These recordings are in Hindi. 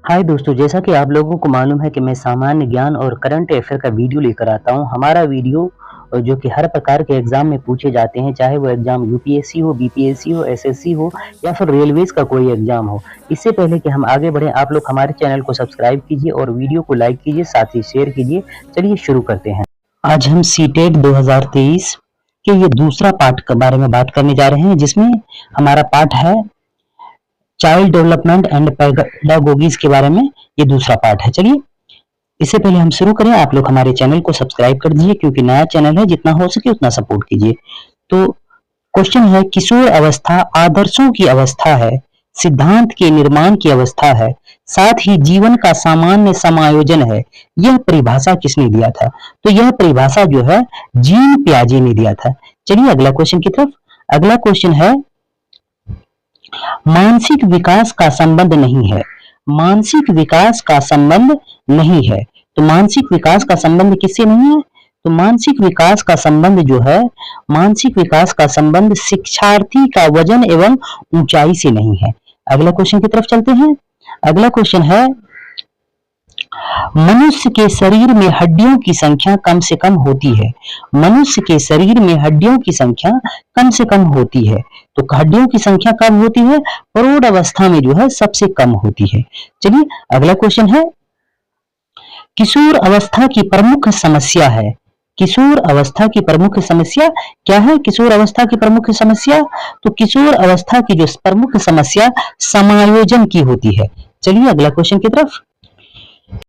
हाय दोस्तों, जैसा कि आप लोगों को मालूम है कि मैं सामान्य ज्ञान और करंट अफेयर का वीडियो लेकर आता हूँ। हमारा वीडियो जो कि हर प्रकार के एग्ज़ाम में पूछे जाते हैं, चाहे वो एग्ज़ाम यूपीएससी हो, बीपीएससी हो, एसएससी हो या फिर रेलवेज़ का कोई एग्ज़ाम हो। इससे पहले कि हम आगे बढ़ें, आप लोग हमारे चैनल को सब्सक्राइब कीजिए और वीडियो को लाइक कीजिए, साथ ही शेयर कीजिए। चलिए शुरू करते हैं। आज हम सीटेट 2023 के ये दूसरा पार्ट के बारे में बात करने जा रहे हैं, जिसमें हमारा पार्ट है चाइल्ड डेवलपमेंट एंड पेडागोगीज के बारे में। ये दूसरा पार्ट है। चलिए इससे पहले हम शुरू करें, आप लोग हमारे चैनल को सब्सक्राइब कर दीजिए, क्योंकि नया चैनल है, जितना हो सके उतना सपोर्ट कीजिए। तो क्वेश्चन है, किशोर अवस्था आदर्शों की अवस्था है, सिद्धांत के निर्माण की अवस्था है, साथ ही जीवन का सामान्य समायोजन है। यह परिभाषा किसने दिया था? तो यह परिभाषा जो है जीन पियाजे ने दिया था। चलिए अगला क्वेश्चन की तरफ। अगला क्वेश्चन है, मानसिक विकास का संबंध नहीं है। मानसिक विकास का संबंध नहीं है। तो मानसिक विकास का संबंध किससे नहीं है? तो मानसिक विकास का संबंध जो है, मानसिक विकास का संबंध शिक्षार्थी का वजन एवं ऊंचाई से नहीं है। अगला क्वेश्चन की तरफ चलते हैं। अगला क्वेश्चन है, मनुष्य के शरीर में हड्डियों की संख्या कम से कम होती है। मनुष्य के शरीर में हड्डियों की संख्या कम से कम होती है। तो हड्डियों की संख्या कम होती है, प्रौढ़ अवस्था में जो है सबसे कम होती है। चलिए अगला क्वेश्चन है, किशोर अवस्था की प्रमुख समस्या है। किशोर अवस्था की प्रमुख समस्या क्या है? किशोर अवस्था की प्रमुख समस्या, तो किशोर अवस्था की जो प्रमुख समस्या समायोजन की होती है। चलिए अगला क्वेश्चन की तरफ।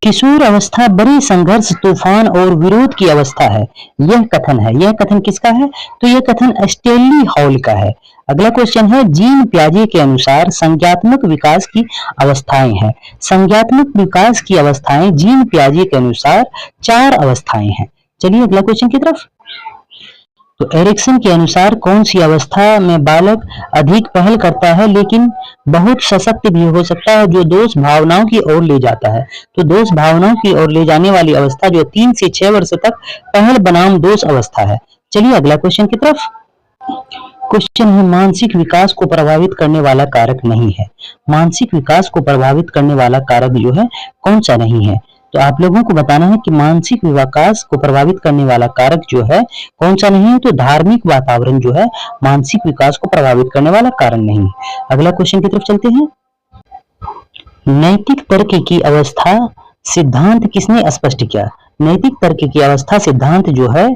किशोर अवस्था बड़े संघर्ष, तूफान और विरोध की अवस्था है। यह कथन है, यह कथन किसका है? तो यह कथन स्टेनली हॉल का है। अगला क्वेश्चन है, जीन पियाजे के अनुसार संज्ञात्मक विकास की अवस्थाएं हैं। संज्ञात्मक विकास की अवस्थाएं जीन पियाजे के अनुसार 4 अवस्थाएं हैं। चलिए अगला क्वेश्चन की तरफ। तो एरिक्सन के अनुसार कौन सी अवस्था में बालक अधिक पहल करता है लेकिन बहुत सशक्त भी हो सकता है, जो दोष भावनाओं की ओर ले जाता है? तो दोष भावनाओं की ओर ले जाने वाली अवस्था जो 3 से 6 वर्ष तक पहल बनाम दोष अवस्था है। चलिए अगला क्वेश्चन की तरफ। क्वेश्चन है, मानसिक विकास को प्रभावित करने वाला कारक नहीं है। मानसिक विकास को प्रभावित करने वाला कारक जो है कौन सा नहीं है? तो आप लोगों को बताना है कि मानसिक विकास को प्रभावित करने वाला कारक जो है कौन सा नहीं है। तो धार्मिक वातावरण जो है मानसिक विकास को प्रभावित करने वाला कारण नहीं है। अगला क्वेश्चन की तरफ चलते हैं। नैतिक तर्क की अवस्था सिद्धांत किसने स्पष्ट किया? नैतिक तर्क की अवस्था सिद्धांत जो है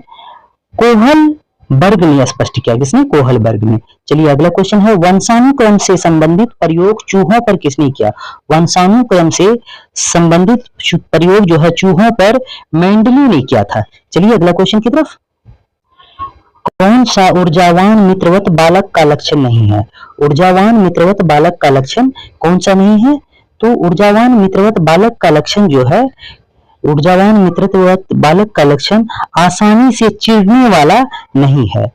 कोहल वर्ग ने स्पष्ट किया। किसने? कोहल वर्ग ने। चलिए अगला क्वेश्चन है, वंशानुक्रम से संबंधित प्रयोग चूहों पर किसने किया? वंशानुक्रम से संबंधित प्रयोग जो है चूहों पर मेंडली ने किया था। चलिए अगला क्वेश्चन की तरफ। कौन सा ऊर्जावान मित्रवत बालक का लक्षण नहीं है? ऊर्जावान मित्रवत बालक का लक्षण कौन सा नहीं है? तो ऊर्जावान मित्रवत बालक का लक्षण जो है, ऊर्जावान मित्रवत बालक का लक्षण आसानी से चिढ़ने वाला नहीं है।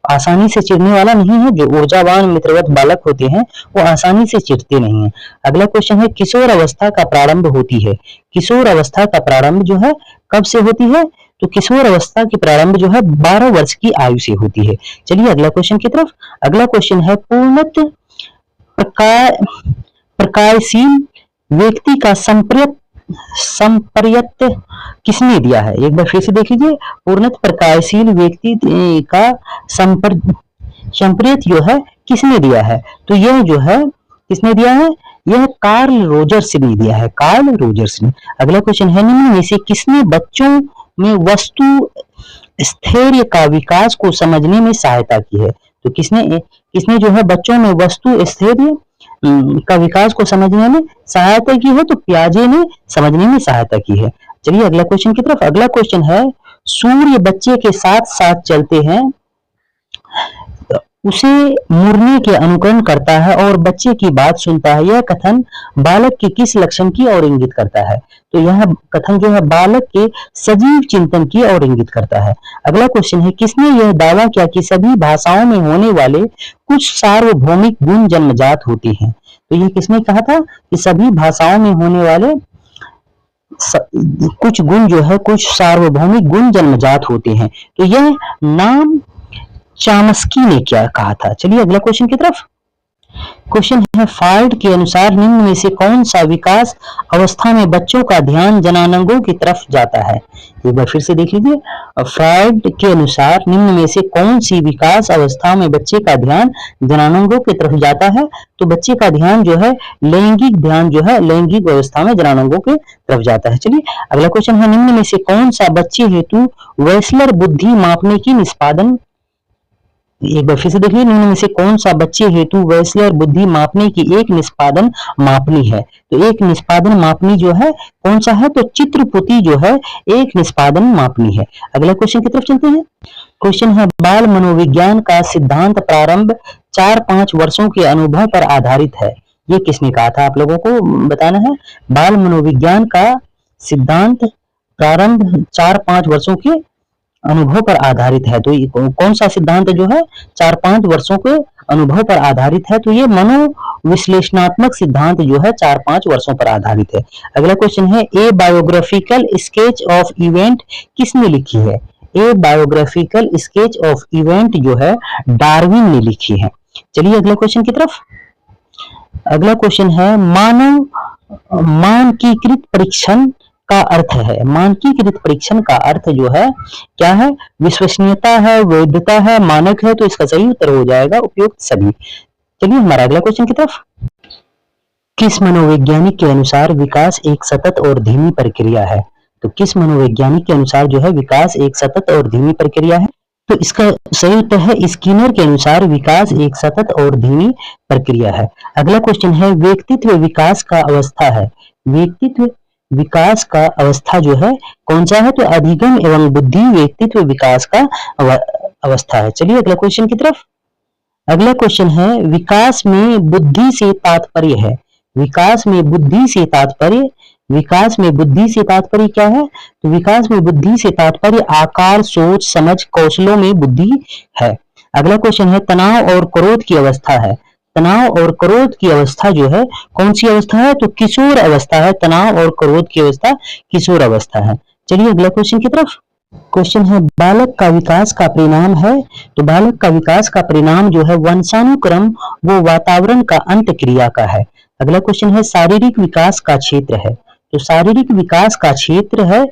आसानी से चिढ़ने वाला नहीं है। जो ऊर्जावान मित्रवत बालक होते हैं वो आसानी से चिढ़ते नहीं है। अगला क्वेश्चन है, किशोर अवस्था का प्रारंभ होती है। किशोर अवस्था का प्रारंभ जो है कब से होती है? तो किशोर अवस्था की प्रारंभ जो है 12 वर्ष की आयु से होती है। चलिए अगला क्वेश्चन की तरफ। अगला क्वेश्चन है, पूर्णत प्रकायशील व्यक्ति का संपर्यत किसने दिया है? एक बार फिर से देख लीजिए। पूर्णत प्रकाशशील व्यक्ति का संपर्यत जो है किसने दिया है? तो यह जो है किसने दिया है? यह कार्ल रोजर्स ने दिया है। कार्ल रोजर्स ने। अगला क्वेश्चन है, निम्न में से किसने बच्चों में वस्तु स्थैर्य का विकास को समझने में सहायता की है? तो किसने जो है बच्चों में वस्तु स्थैर्य का विकास को समझने में सहायता की है? तो पियाजे ने समझने में सहायता की है। चलिए अगला क्वेश्चन की तरफ। अगला क्वेश्चन है, सूर्य बच्चे के साथ साथ चलते हैं, उसे मुड़ने के अनुकरण करता है और बच्चे की बात सुनता है। यह कथन बालक के किस लक्षण की ओर इंगित करता है? तो यह कथन जो है बालक के सजीव चिंतन की ओर इंगित करता है। अगला क्वेश्चन है, किसने यह दावा किया कि सभी भाषाओं में होने वाले कुछ सार्वभौमिक गुण जन्मजात होते हैं? तो यह किसने कहा था कि सभी भाषाओं में होने वाले कुछ गुण जो है, कुछ सार्वभौमिक गुण जन्मजात होते हैं? तो यह नाम चामस्की ने क्या कहा था? चलिए अगला क्वेश्चन की तरफ। क्वेश्चन है फ्रायड के अनुसार निम्न में से कौन सा विकास अवस्था में बच्चों का ध्यान जनानंगों की तरफ जाता है। एक बार फिर से देख लीजिए, फ्रायड के अनुसार निम्न में से कौन सी विकास अवस्था में बच्चे का ध्यान जनानंगों की तरफ जाता है। तो बच्चे का ध्यान जो है लैंगिक ध्यान जो है लैंगिक अवस्था में जनानंगों की तरफ जाता है। चलिए अगला क्वेश्चन है निम्न में से कौन सा बच्चे हेतु वेस्लर बुद्धि मापने की निष्पादन। एक बार फिर से देखिए, निम्न में से कौन सा बच्चे हेतु वेस्लर बुद्धि मापने की एक निष्पादन मापनी है। तो एक निष्पादन मापनी जो है कौन सा है, तो चित्रपुटी जो है एक निष्पादन मापनी है। अगला क्वेश्चन की तरफ चलते हैं। क्वेश्चन है बाल मनोविज्ञान का सिद्धांत प्रारंभ 4-5 वर्षों के अनुभव पर आधारित है। ये किसने कहा था, आप लोगों को बताना है। बाल मनोविज्ञान का सिद्धांत प्रारंभ 4-5 वर्षों के अनुभव पर आधारित है। तो ये कौन सा सिद्धांत जो है 4-5 वर्षों के अनुभव पर आधारित है। तो ये मनोविश्लेषणात्मक सिद्धांत जो है 4-5 वर्षों पर आधारित है। अगला क्वेश्चन है ए बायोग्राफिकल स्केच ऑफ इवेंट किसने लिखी है। ए बायोग्राफिकल स्केच ऑफ इवेंट जो है डार्विन ने लिखी है। चलिए अगला क्वेश्चन की तरफ। अगला क्वेश्चन है मानव मानकीकृत परीक्षण का अर्थ है। मानकीकृत परीक्षण का अर्थ जो है क्या है, विश्वसनीयता है, वैधता है, मानक है। तो इसका सही उत्तर हो जाएगा उपयुक्त सभी। चलिए हमारा अगला क्वेश्चन की तरफ। किस मनोवैज्ञानिक के अनुसार विकास एक सतत और धीमी प्रक्रिया है। तो किस मनोवैज्ञानिक के अनुसार जो है विकास एक सतत और धीमी प्रक्रिया है। तो इसका सही उत्तर है स्किनर के अनुसार विकास एक सतत और धीमी प्रक्रिया है। अगला क्वेश्चन है व्यक्तित्व विकास का अवस्था है। व्यक्तित्व विकास का अवस्था जो है कौन सा है, तो अधिगम एवं बुद्धि व्यक्तित्व विकास का अवस्था है। चलिए अगला क्वेश्चन की तरफ। अगला क्वेश्चन है विकास में बुद्धि से तात्पर्य है। विकास में बुद्धि से तात्पर्य, विकास में बुद्धि से तात्पर्य क्या है, तो विकास में बुद्धि से तात्पर्य आकार, सोच, समझ, कौशलों में बुद्धि है। अगला क्वेश्चन है तनाव और क्रोध की अवस्था है। तनाव और क्रोध की अवस्था जो है कौन सी अवस्था है, तो किशोर अवस्था है। तनाव और क्रोध की अवस्था किशोर अवस्था है। चलिए अगला क्वेश्चन की तरफ। क्वेश्चन है बालक का विकास का परिणाम है। तो बालक का विकास का परिणाम जो है वंशानुक्रम व वातावरण का अंत क्रिया का है। अगला क्वेश्चन है शारीरिक विकास का क्षेत्र है। तो शारीरिक विकास का क्षेत्र है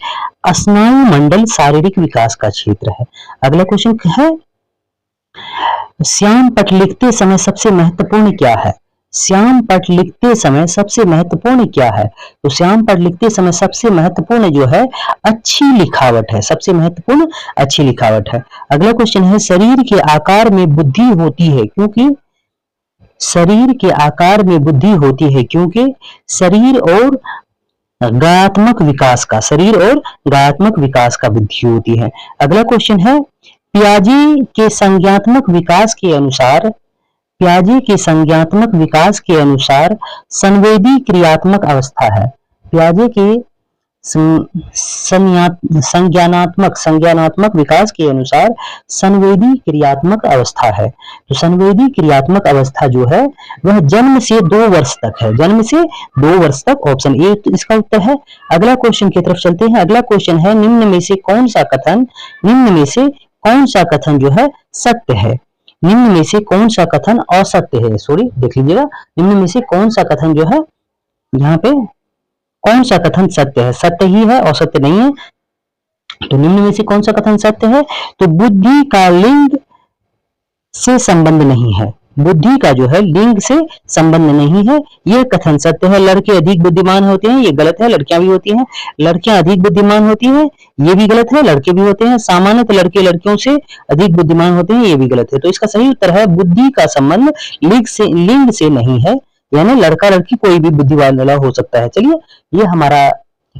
स्नायु मंडल शारीरिक विकास का क्षेत्र है। अगला क्वेश्चन है श्याम पट लिखते समय सबसे महत्वपूर्ण क्या है। श्याम पट लिखते समय सबसे महत्वपूर्ण क्या है, तो श्याम पट लिखते समय सबसे महत्वपूर्ण जो है अच्छी लिखावट है। सबसे महत्वपूर्ण अच्छी लिखावट है। अगला क्वेश्चन है शरीर के आकार में बुद्धि होती है क्योंकि, शरीर के आकार में बुद्धि होती है क्योंकि शरीर और गायात्मक विकास का, शरीर और गायात्मक विकास का बुद्धि होती है। अगला क्वेश्चन है पियाजे के संज्ञात्मक विकास के अनुसार, पियाजे के संज्ञात्मक विकास के अनुसार संवेदी क्रियात्मक अवस्था है। पियाजे के संज्ञानात्मक विकास के अनुसार संवेदी क्रियात्मक अवस्था है। तो संवेदी क्रियात्मक अवस्था जो है वह जन्म से 2 वर्ष तक है। जन्म से 2 वर्ष तक, ऑप्शन ए इसका उत्तर है। अगला क्वेश्चन की तरफ चलते हैं। अगला क्वेश्चन है निम्न में से कौन सा कथन, निम्न में से कौन सा कथन जो है सत्य है। निम्न में से कौन सा कथन असत्य है, सॉरी देख लीजिएगा, निम्न में से कौन सा कथन जो है यहाँ पे कौन सा कथन सत्य है, सत्य ही है, असत्य नहीं है। तो निम्न में से कौन सा कथन सत्य है, तो बुद्धि का लिंग से संबंध नहीं है। बुद्धि का जो है लिंग से संबंध नहीं है, यह कथन सत्य है। लड़के अधिक बुद्धिमान होते हैं, ये गलत है। लड़कियां भी होती हैं, लड़कियां अधिक बुद्धिमान होती हैं, ये भी गलत है। लड़के भी होते हैं, सामान्यतः लड़के लड़कियों से अधिक बुद्धिमान होते हैं, ये भी गलत है। तो इसका सही उत्तर है बुद्धि का संबंध लिंग से नहीं है, यानी लड़का लड़की कोई भी बुद्धि वाला हो सकता है। चलिए ये हमारा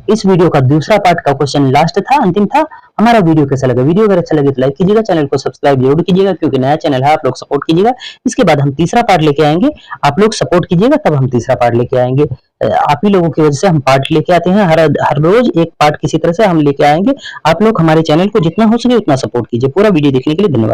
इस वीडियो का दूसरा पार्ट का क्वेश्चन लास्ट था, अंतिम था। हमारा वीडियो कैसा लगा, वीडियो अगर अच्छा लगे तो लाइक कीजिएगा, चैनल को सब्सक्राइब जरूर कीजिएगा क्योंकि नया चैनल है, आप लोग सपोर्ट कीजिएगा। इसके बाद हम तीसरा पार्ट लेके आएंगे, आप लोग सपोर्ट कीजिएगा तब हम तीसरा पार्ट लेके आएंगे। आप ही लोगों की वजह से हम पार्ट लेके आते हैं, हर रोज एक पार्ट किसी तरह से हम लेके आएंगे। आप लोग हमारे चैनल को जितना हो सके उतना सपोर्ट कीजिए। पूरा वीडियो देखने के लिए धन्यवाद।